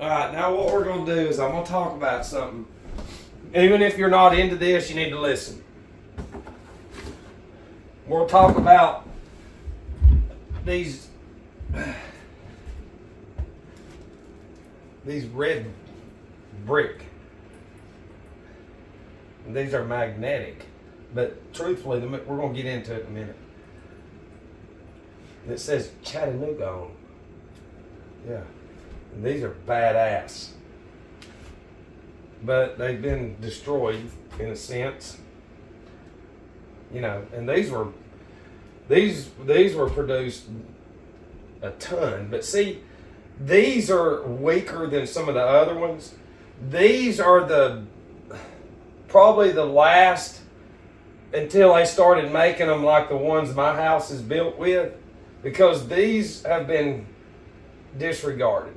Alright, now what we're going to do is I'm going to talk about something. Even if you're not into this, you need to listen. We'll talk about these red brick. And these are magnetic. But truthfully, we're going to get into it in a minute. And it says Chattanooga on them. Yeah. And these are badass. But they've been destroyed in a sense. You know, and these were produced a ton. But see, these are weaker than some of the other ones. These are probably the last until they started making them like the ones my house is built with, because these have been disregarded.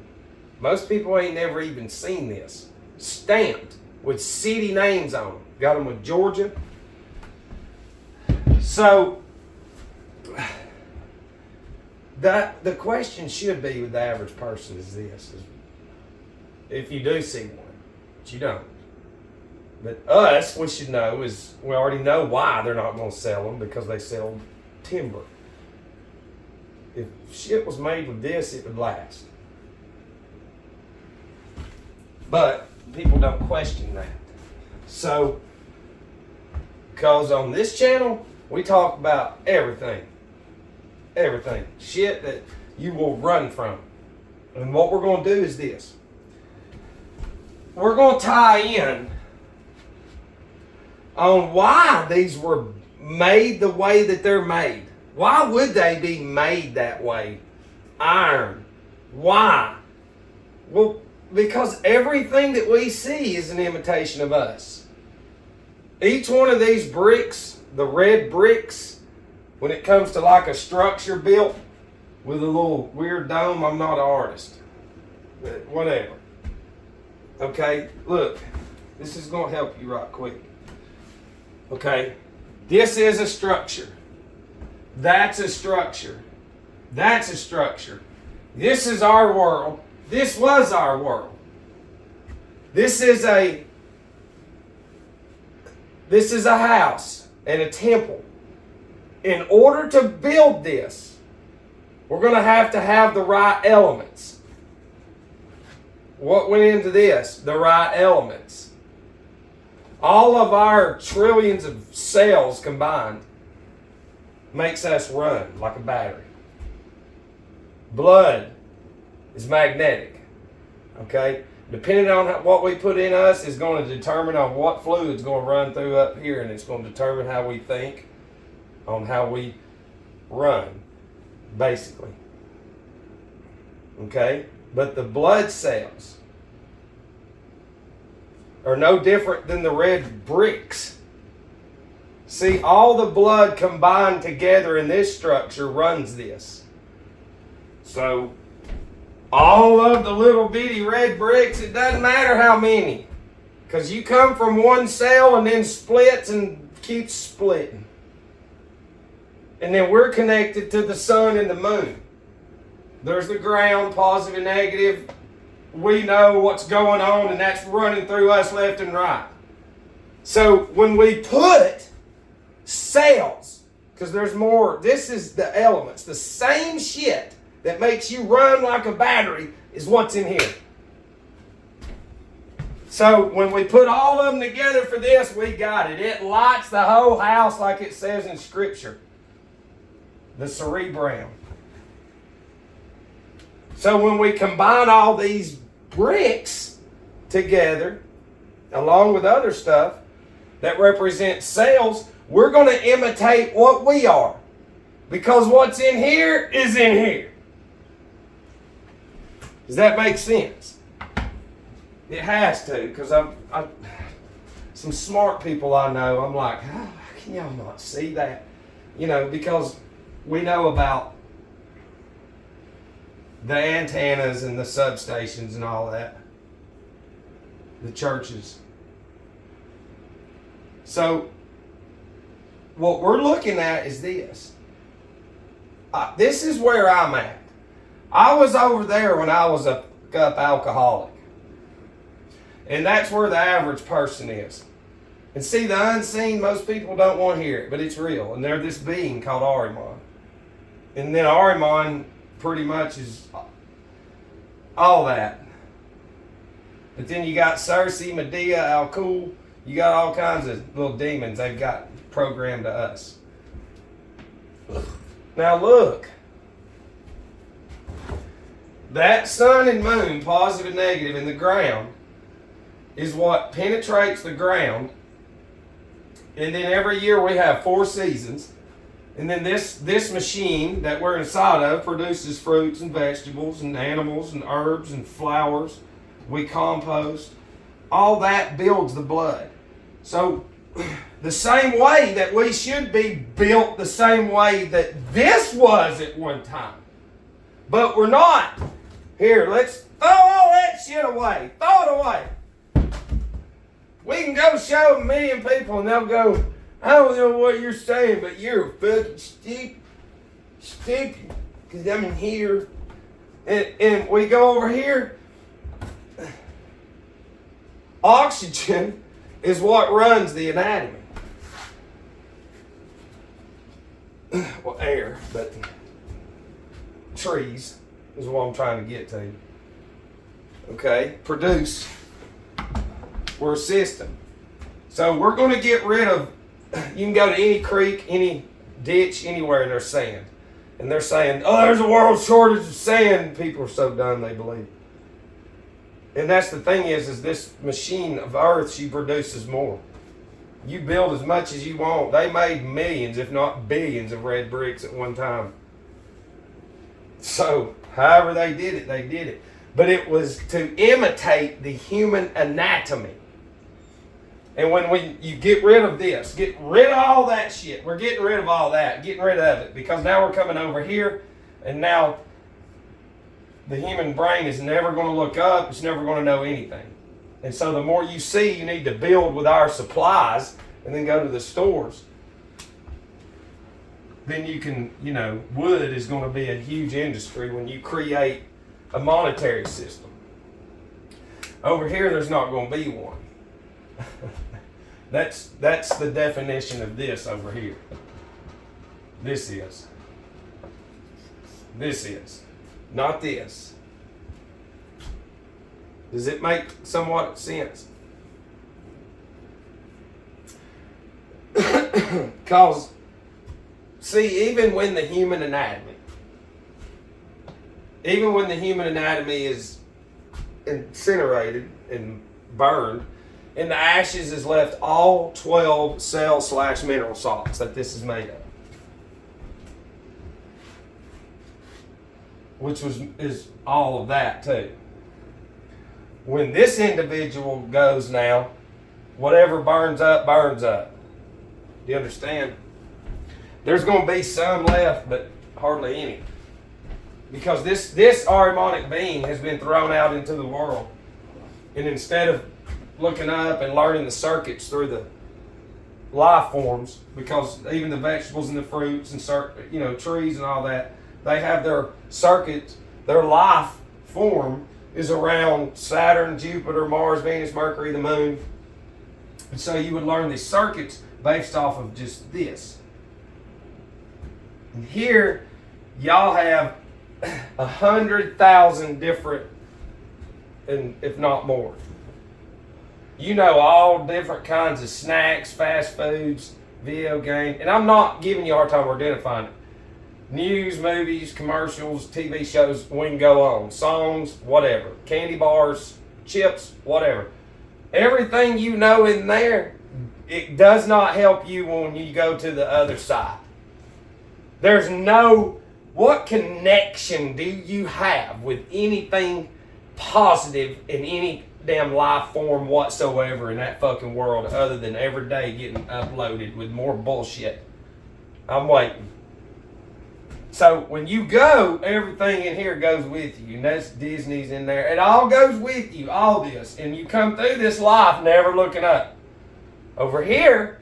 Most people ain't never even seen this. Stamped with city names on them. Got them with Georgia. So the question should be with the average person is this: if you do see one, but you don't. But us, we should know is we already know why they're not going to sell them, because they sell timber. If shit was made with this, it would last. But people don't question that. So, because on this channel, we talk about everything. Everything. Shit that you will run from. And what we're going to do is this. We're going to tie in on why these were made the way that they're made. Why would they be made that way? Iron. Why? Well, because everything that we see is an imitation of us. Each one of these bricks, the red bricks, when it comes to like a structure built with a little weird dome, I'm not an artist. But whatever. Okay, look. This is going to help you right quick. Okay, this is a structure. That's a structure. That's a structure. This is our world. This was our world. This is a house and a temple. In order to build this, we're going to have the right elements. What went into this? The right elements. All of our trillions of cells combined makes us run like a battery. Blood is magnetic. Okay? Depending on what we put in us is going to determine on what fluid's going to run through up here, and it's going to determine how we think, on how we run, basically. Okay? But the blood cells are no different than the red bricks. See, all the blood combined together in this structure runs this. So, all of the little bitty red bricks, it doesn't matter how many. Because you come from one cell and then splits and keeps splitting. And then we're connected to the sun and the moon. There's the ground, positive and negative. We know what's going on, and that's running through us left and right. So when we put cells, because there's more, this is the elements. The same shit that makes you run like a battery is what's in here. So when we put all of them together for this, we got it. It lights the whole house like it says in Scripture. The cerebrum. So when we combine all these bricks together, along with other stuff that represents cells, we're going to imitate what we are. Because what's in here is in here. Does that make sense? It has to, because some smart people I know, I'm like, how can y'all not see that? You know, because we know about the antennas and the substations and all that. The churches. So, what we're looking at is this. This is where I'm at. I was over there when I was a up alcoholic. And that's where the average person is. And see, the unseen, most people don't want to hear it, but it's real. And they're this being called Ahriman. And then Ahriman pretty much is all that. But then you got Cersei, Medea, Al-Kul. You got all kinds of little demons they've got programmed to us. Now look. That sun and moon, positive and negative, in the ground is what penetrates the ground. And then every year we have 4 seasons. And then this machine that we're inside of produces fruits and vegetables and animals and herbs and flowers. We compost. All that builds the blood. So the same way that we should be built the same way that this was at one time. But we're not. Here, let's throw all that shit away. Throw it away. We can go show a million people and they'll go, I don't know what you're saying, but you're fucking stupid. Because I'm in here. And we go over here. Oxygen is what runs the anatomy. Well, air, but trees is what I'm trying to get to. Okay, produce. We're a system. So we're going to get rid of, you can go to any creek, any ditch, anywhere, and there's sand. And they're saying, oh, there's a world shortage of sand. People are so dumb they believe. And that's the thing is this machine of earth, she produces more. You build as much as you want. They made millions, if not billions, of red bricks at one time. So, however they did it, they did it. But it was to imitate the human anatomy. And when you get rid of this, get rid of all that shit. We're getting rid of all that, getting rid of it. Because now we're coming over here, and now the human brain is never going to look up. It's never going to know anything. And so the more you see, you need to build with our supplies and then go to the stores. Then you can, wood is going to be a huge industry when you create a monetary system. Over here, there's not going to be one. That's the definition of this over here. This is. Not this. Does it make somewhat sense? Because, see, even when the human anatomy is incinerated and burned, in the ashes is left all 12 cell/mineral salts that this is made of. Which is all of that too. When this individual goes now, whatever burns up, burns up. Do you understand? There's going to be some left, but hardly any. Because this Ahrimanic being has been thrown out into the world. And instead of looking up and learning the circuits through the life forms, because even the vegetables and the fruits and trees and all that, they have their circuits, their life form is around Saturn, Jupiter, Mars, Venus, Mercury, the moon. And so you would learn these circuits based off of just this. And here, y'all have 100,000 different, and if not more. All different kinds of snacks, fast foods, video games. And I'm not giving you a hard time for identifying it. News, movies, commercials, TV shows, we can go on. Songs, whatever. Candy bars, chips, whatever. Everything you know in there, it does not help you when you go to the other side. There's what connection do you have with anything positive in any damn life form whatsoever in that fucking world other than every day getting uploaded with more bullshit? I'm waiting. So when you go, everything in here goes with you. And that's Disney's in there. It all goes with you, all this. And you come through this life never looking up. Over here,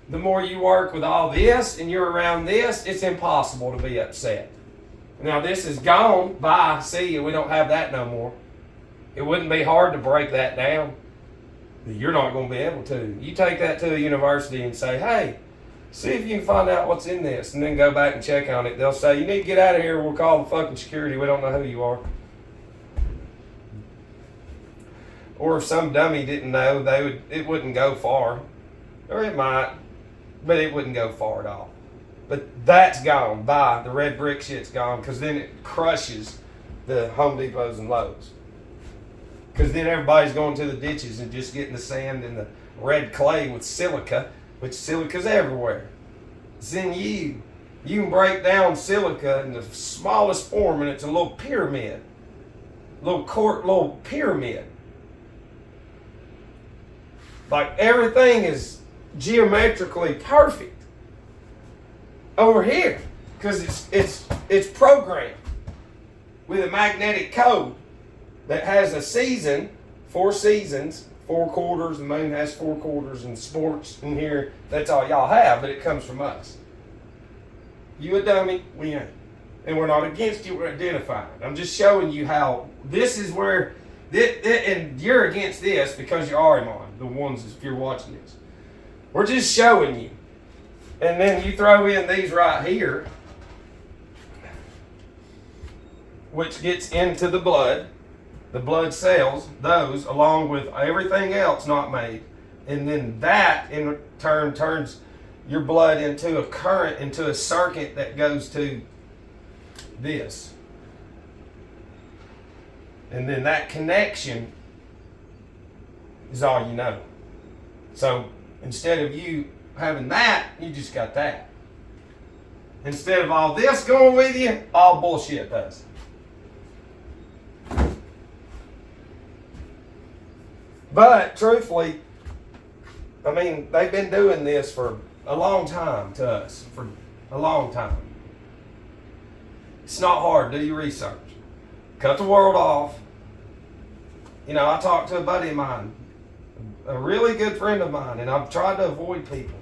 the more you work with all this and you're around this, it's impossible to be upset. Now this is gone. Bye. See you. We don't have that no more. It wouldn't be hard to break that down. But you're not going to be able to. You take that to a university and say, hey, see if you can find out what's in this, and then go back and check on it. They'll say, you need to get out of here. We'll call the fucking security. We don't know who you are. Or if some dummy didn't know, it wouldn't go far. Or it might, but it wouldn't go far at all. But that's gone. Bye. The red brick shit's gone, because then it crushes the Home Depots and Lowe's. Because then everybody's going to the ditches and just getting the sand and the red clay with silica, which silica's everywhere. It's in you. You can break down silica in the smallest form, and it's a little pyramid. Little pyramid. Like everything is geometrically perfect over here, because it's programmed with a magnetic code that has a season, 4 seasons, 4 quarters. The moon has 4 quarters, and sports in here, that's all y'all have, but it comes from us. You a dummy, we ain't. And we're not against you, we're identifying. I'm just showing you how this is where, and you're against this because you're Arimon, the ones if you're watching this. We're just showing you. And then you throw in these right here, which gets into the blood cells, those along with everything else not made. And then that in turn turns your blood into a current, into a circuit that goes to this. And then that connection is all you know. So instead of you having that, you just got that. Instead of all this going with you, all bullshit does. But truthfully, I mean, they've been doing this for a long time to us, for a long time. It's not hard. Do your research. Cut the world off. You know, I talked to a buddy of mine, a really good friend of mine, and I've tried to avoid people.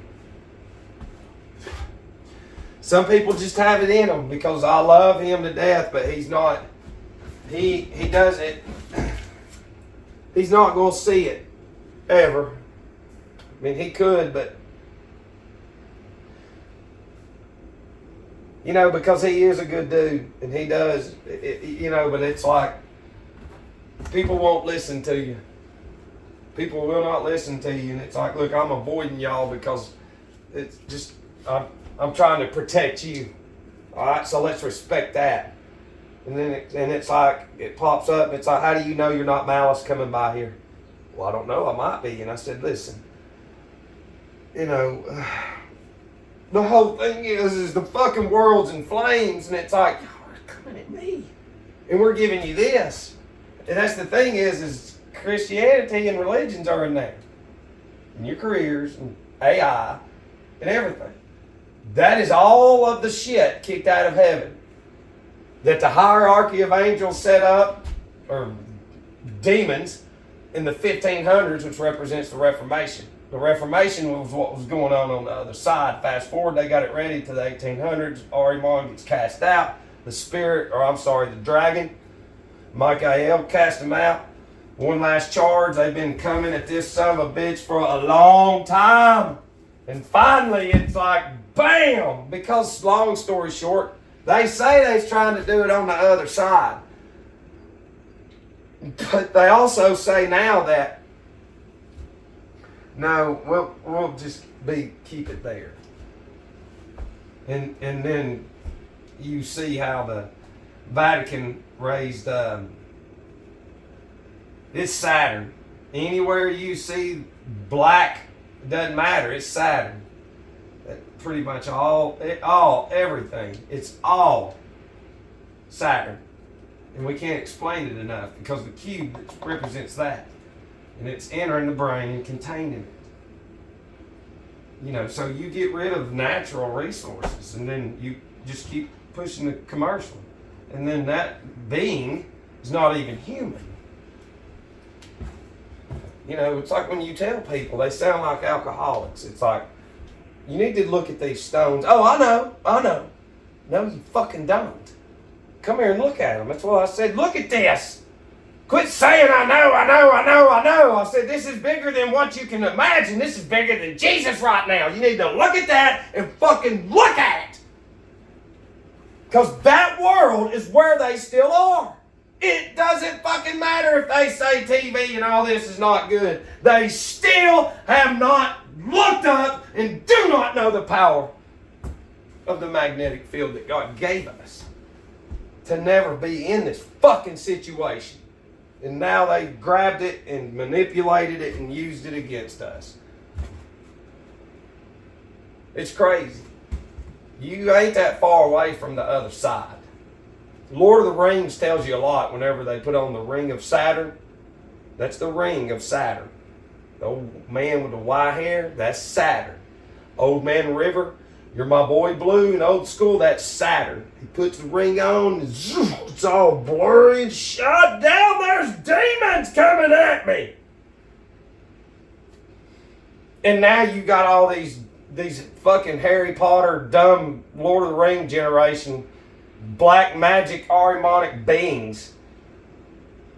Some people just have it in them because I love him to death, but he's not, he does it. He's not going to see it, ever. I mean, he could, but, you know, because he is a good dude, and he does, you know, but it's like, people won't listen to you. People will not listen to you, and it's like, look, I'm avoiding y'all because it's just, I'm trying to protect you. All right, so let's respect that. And then it's like, it pops up, and it's like, how do you know you're not malice coming by here? Well, I don't know, I might be. And I said, listen, you know, the whole thing is the fucking world's in flames, and it's like, y'all are coming at me. And we're giving you this. And that's the thing is Christianity and religions are in there. And your careers, and AI, and everything. That is all of the shit kicked out of heaven that the hierarchy of angels set up, or demons, in the 1500s, which represents the Reformation. The Reformation was what was going on the other side. Fast forward, they got it ready to the 1800s. Ahriman gets cast out. The dragon, Michael, cast him out. One last charge. They've been coming at this son of a bitch for a long time. And finally, it's like, bam! Because, long story short, they say they're trying to do it on the other side. But they also say now that, no, we'll just keep it there. And then you see how the Vatican raised, it's Saturn. Anywhere you see black, it doesn't matter, it's Saturn. Pretty much everything. It's all Saturn. And we can't explain it enough because the cube represents that. And it's entering the brain and containing it. You know, so you get rid of natural resources and then you just keep pushing the commercial. And then that being is not even human. You know, it's like when you tell people they sound like alcoholics. It's like, you need to look at these stones. Oh, I know. No, you fucking don't. Come here and look at them. That's what I said. Look at this. Quit saying, I know. I said, this is bigger than what you can imagine. This is bigger than Jesus right now. You need to look at that and fucking look at it. Because that world is where they still are. It doesn't fucking matter if they say TV and all this is not good. They still have not looked up and do not know the power of the magnetic field that God gave us to never be in this fucking situation. And now they grabbed it and manipulated it and used it against us. It's crazy. You ain't that far away from the other side. Lord of the Rings tells you a lot whenever they put on the ring of Saturn. That's the ring of Saturn. The old man with the white hair, that's Saturn. Old Man River, you're my boy Blue in old school, that's Saturn. He puts the ring on, and it's all blurry and shut down. There's demons coming at me. And now you got all these fucking Harry Potter, dumb Lord of the Ring generation, black magic Ahrimanic beings.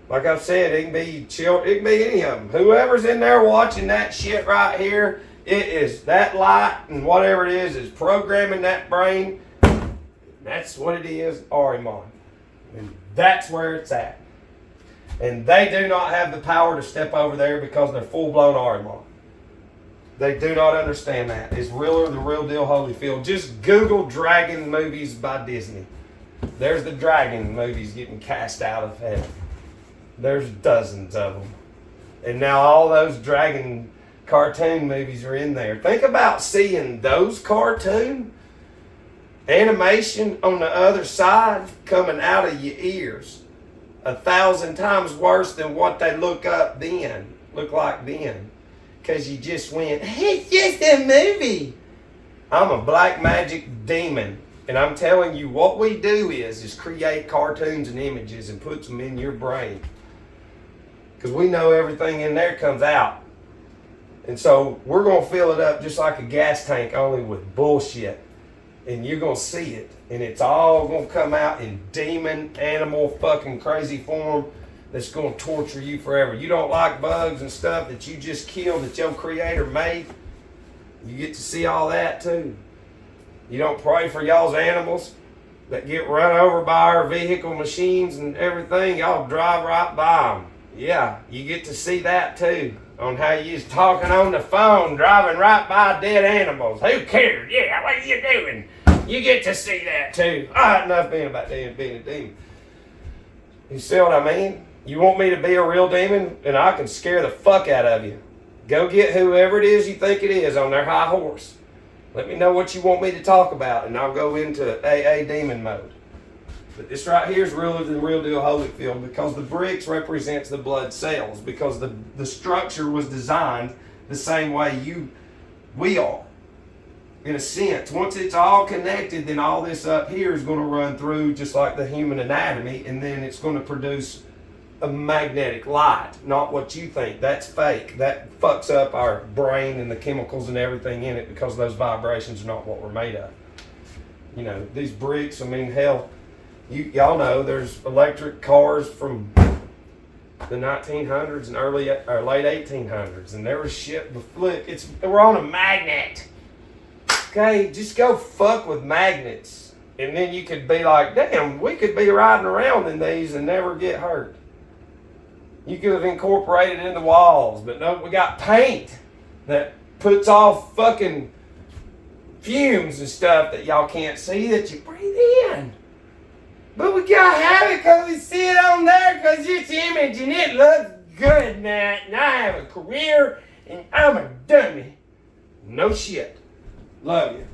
Like I've said, it can be children, it can be any of them. Whoever's in there watching that shit right here, it is that light and whatever it is programming that brain. That's what it is, Ahriman. And that's where it's at. And they do not have the power to step over there because they're full-blown Ahriman. They do not understand that. It's realer than the real deal Holyfield. Just Google dragon movies by Disney. There's the dragon movies getting cast out of heaven. There's dozens of them. And now all those dragon cartoon movies are in there. Think about seeing those cartoon animation on the other side coming out of your ears 1,000 times worse than what they look like then. Because you just went, it's just a movie. I'm a black magic demon. And I'm telling you, what we do is create cartoons and images and put them in your brain. Because we know everything in there comes out. And so we're going to fill it up just like a gas tank, only with bullshit. And you're going to see it. And it's all going to come out in demon, animal, fucking crazy form that's going to torture you forever. You don't like bugs and stuff that you just killed that your creator made. You get to see all that too. You don't pray for y'all's animals that get run over by our vehicle machines and everything. Y'all drive right by them. Yeah, you get to see that too. On how you was talking on the phone, driving right by dead animals. Who cares? Yeah, what are you doing? You get to see that too. All right, enough being about being a demon. You see what I mean? You want me to be a real demon, and I can scare the fuck out of you. Go get whoever it is you think it is on their high horse. Let me know what you want me to talk about, and I'll go into AA demon mode. But this right here is realer than the real deal Holyfield, because the bricks represents the blood cells, because the structure was designed the same way we are. In a sense, once it's all connected, then all this up here is going to run through just like the human anatomy, and then it's going to produce a magnetic light, not what you think. That's fake. That fucks up our brain and the chemicals and everything in it, because those vibrations are not what we're made of. You know, these bricks, I mean, hell, y'all know there's electric cars from the 1900s and early or late 1800s, and there was shit. Look, we're on a magnet. Okay, just go fuck with magnets, and then you could be like, damn, we could be riding around in these and never get hurt. You could have incorporated it in the walls, but no, we got paint that puts off fucking fumes and stuff that y'all can't see that you breathe in. But we gotta have it because we see it on there because it's image and it looks good now. And I have a career and I'm a dummy. No shit. Love you.